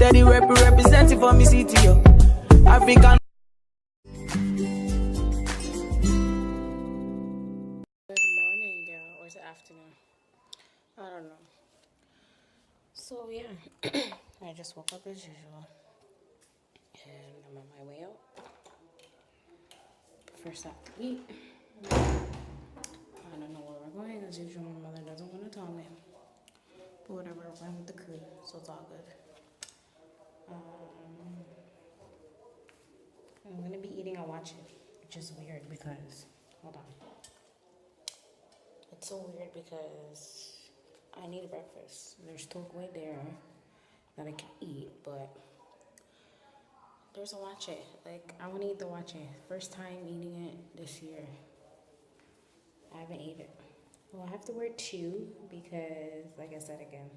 steady representing for me city, yo. African. Good morning, girl, or is it afternoon? I don't know. So yeah, I just woke up as usual, and I'm on my way out. First, I have to eat. I don't know where we're going as usual. My mother doesn't want to tell me, but whatever. We're going with the crew, so it's all good. I'm gonna be eating and watching, which is weird because hold on. It's so weird because I need breakfast. There's takeaway there that I can eat, but there's a wache. Like, I want to eat the wache. First time eating it this year. I haven't eaten it. Well, I have to wear two because, like I said again,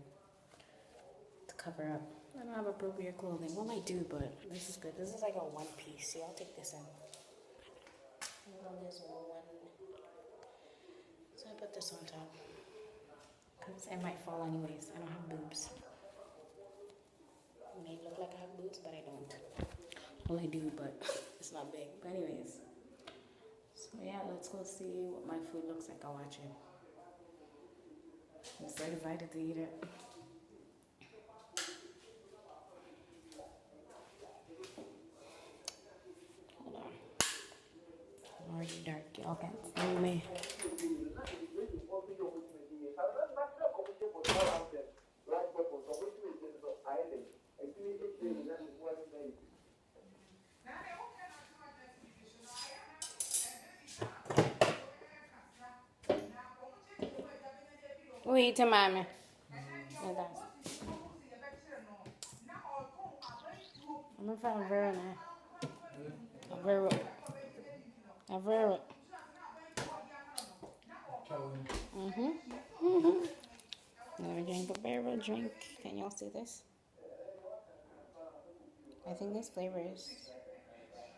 to cover up. I don't have appropriate clothing. Well, I do, but this is good. This is like a one piece. See, I'll take this in. There's one. So I put this on top. Because it might fall anyways. I don't have boobs. It may look like I have boobs, but I don't. Well, I do, but it's not big. But anyways. So yeah, let's go see what my food looks like. I'll watch it. I'm so excited to eat it. Hold on. It's already dark. Y'all can't see me. Wait, mommy. I'm gonna find a very nice. A very. I'm gonna drink a barrel drink. Can y'all see this? I think this flavor is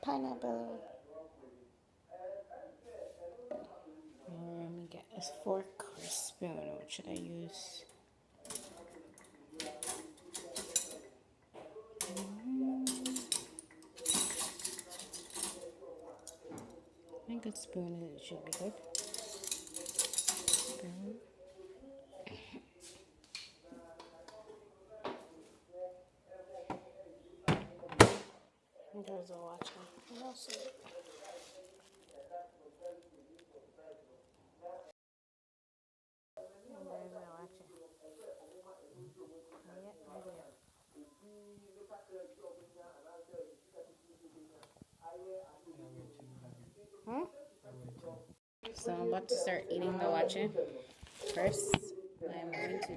pineapple. Let me get a fork or spoon. What should I use? I think a spoon should be good. Spoon. There's a watch. What else is it? So I'm about to start eating the wache. First, I'm going to.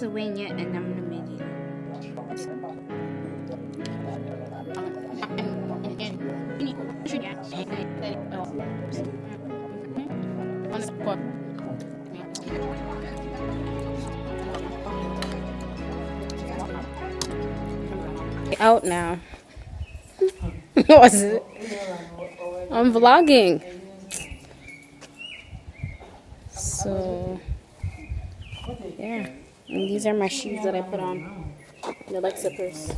to win yet, and I'm gonna make it. Out now. What was it? I'm vlogging. So, yeah. And these are my shoes that I put on. They're like zippers.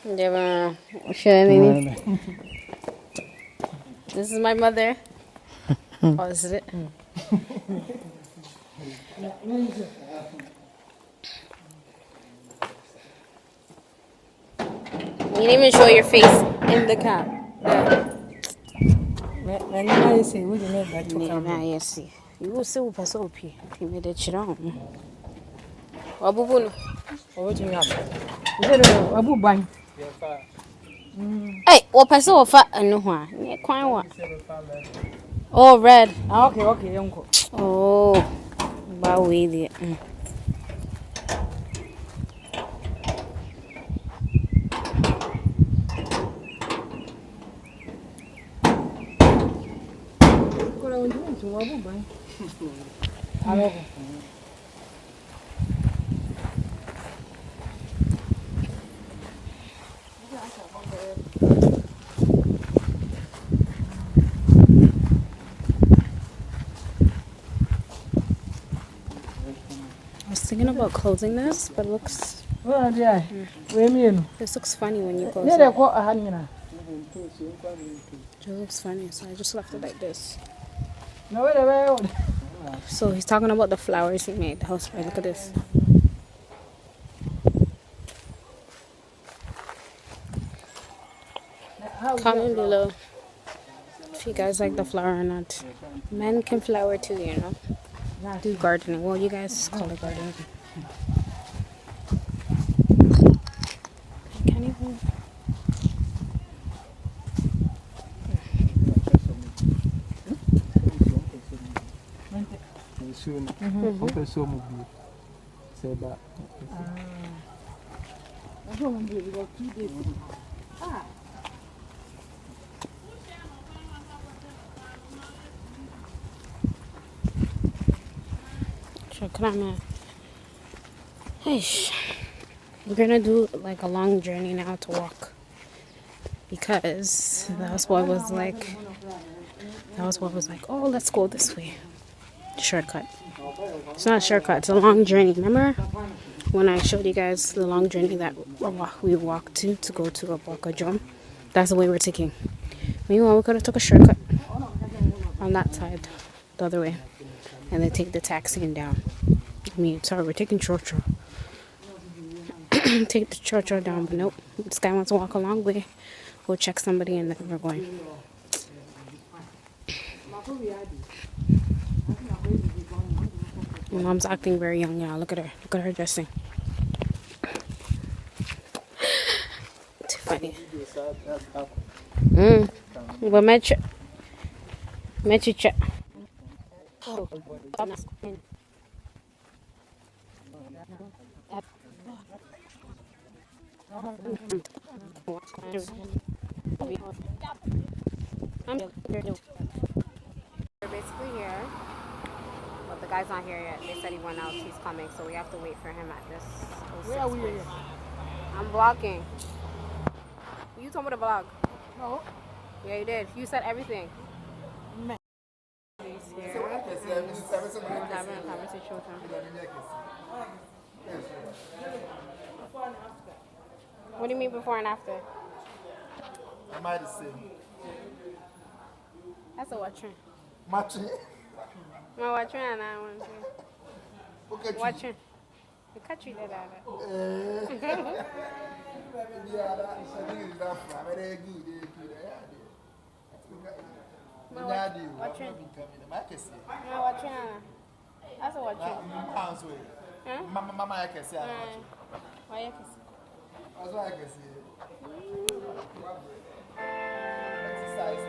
Never. This is my mother. Oh, is it? You didn't even show your face in the cap. You will see what so pee. You made it chill. Abu Hey, what person of fat and no one? Quite what? Oh, red. Okay, uncle. Oh, wow, with it. I was thinking about closing this, but it looks. This looks funny when you close it. It looks funny, so I just left it like this. So he's talking about the flowers he made. The house spray. Look at this. Comment below if you guys like the flower or not. Men can flower too, you know. Do gardening. Well, you guys call it gardening. I can't even. We're gonna do like a long journey now to walk because the houseboy was like, oh, let's go this way. Shortcut. It's not a shortcut, it's a long journey. Remember when I showed you guys the long journey that we walked to go to a Waayke drum? That's the way we're taking. Meanwhile, we could have took a shortcut on that side, the other way, and then take the taxi and down. Sorry, we're taking Churchill. Take the Churchill down, but nope. This guy wants to walk a long way. We'll check somebody and then we're going. My mom's acting very young now. Look at her. Look at her dressing. Too funny. Well, match. We're basically here, but the guy's not here yet. They said he went out. He's coming, so we have to wait for him at this. Where are we here? I'm vlogging. You told me to vlog. No. Yeah, you did. You said everything. He's here. Having a conversation with him. What do you mean before and after? Am I the same? That's a watching. Matching? No, watching and I want to. Look at you. Watching. The country did that. Yeah, that's very good. Watching. No, watching. That's a watching. Mama, I can see. Why you can see? That's why I can see. Exercise.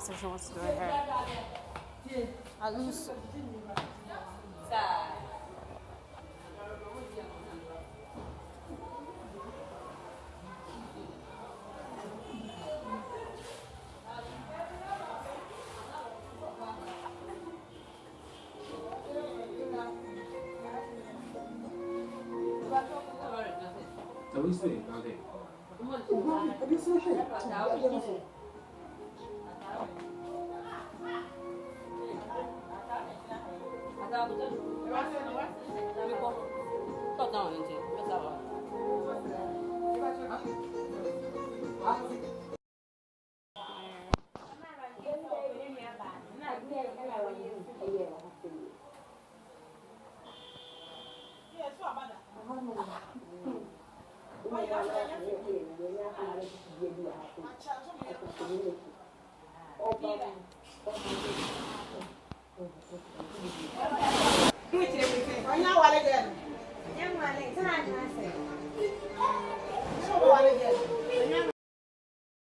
so she wants to do her hair. I lose.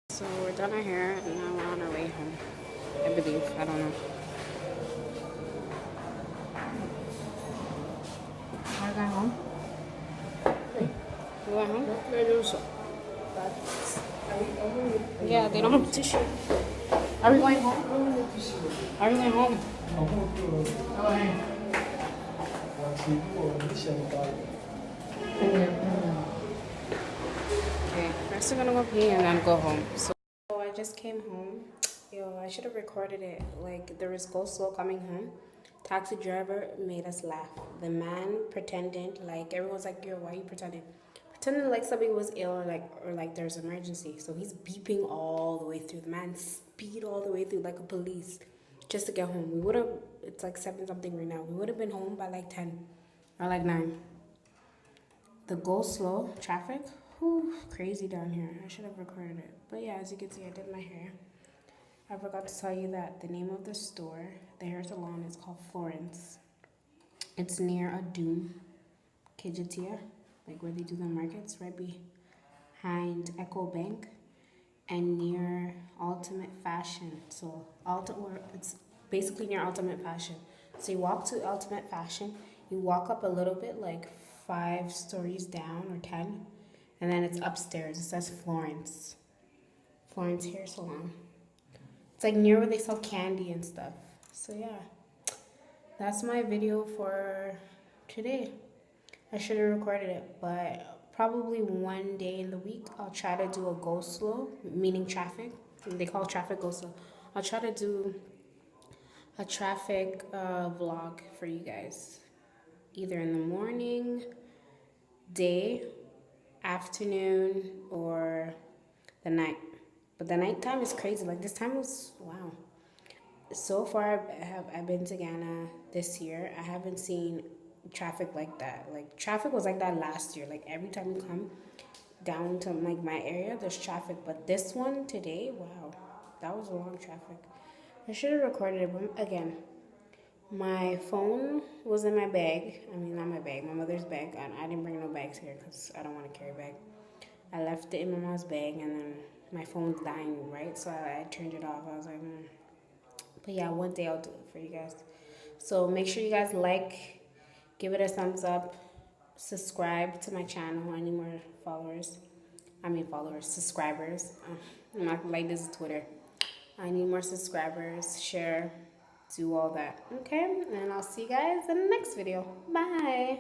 So we're done our hair and now we're on our way home. I believe. I don't know. Are you going home? You going home? Yeah, they don't have tissue. Are we going home? Are we going home? Okay, first we're gonna go pee and then go home. So I just came home. Yo, I should have recorded it. Like, there was go slow coming home. Taxi driver made us laugh. The man pretended, like, everyone's like, yo, why are you pretending? Pretending like somebody was ill or like there's an emergency. So he's beeping all the way through. The man speed all the way through like a police just to get home. We would have, it's like 7 something right now. We would have been home by like 10 or like 9. The go slow traffic, whew, crazy down here. I should have recorded it. But yeah, as you can see, I did my hair. I forgot to tell you that the name of the store, the hair salon, is called Florence. It's near a Doom, Kijitia, like where they do the markets, right behind Echo Bank, and near Ultimate Fashion. So it's basically near Ultimate Fashion. So you walk to Ultimate Fashion, you walk up a little bit, like 5 stories down or 10, and then it's upstairs. It says Florence Hair Salon. It's like near where they sell candy and stuff. So yeah, that's my video for today. I should have recorded it, but probably one day in the week I'll try to do a go slow, meaning traffic. They call traffic go slow. I'll try to do a traffic vlog for you guys, either in the morning, day, afternoon, or the night. But the nighttime is crazy. Like, this time was, wow. So far, I've been to Ghana this year. I haven't seen traffic like that. Like, traffic was like that last year. Like, every time you come down to like my area, there's traffic. But this one today, wow, that was a long traffic. I should have recorded it, but again, my phone was in my bag. I mean, not my bag, my mother's bag. And I didn't bring no bags here because I don't want to carry a bag. I left it in my mom's bag, and then my phone's dying, right? So I turned it off. I was like, But yeah, one day I'll do it for you guys. So make sure you guys like, give it a thumbs up, subscribe to my channel. I need more subscribers. I'm not like this is Twitter. I need more subscribers, share, do all that. Okay, and I'll see you guys in the next video. Bye.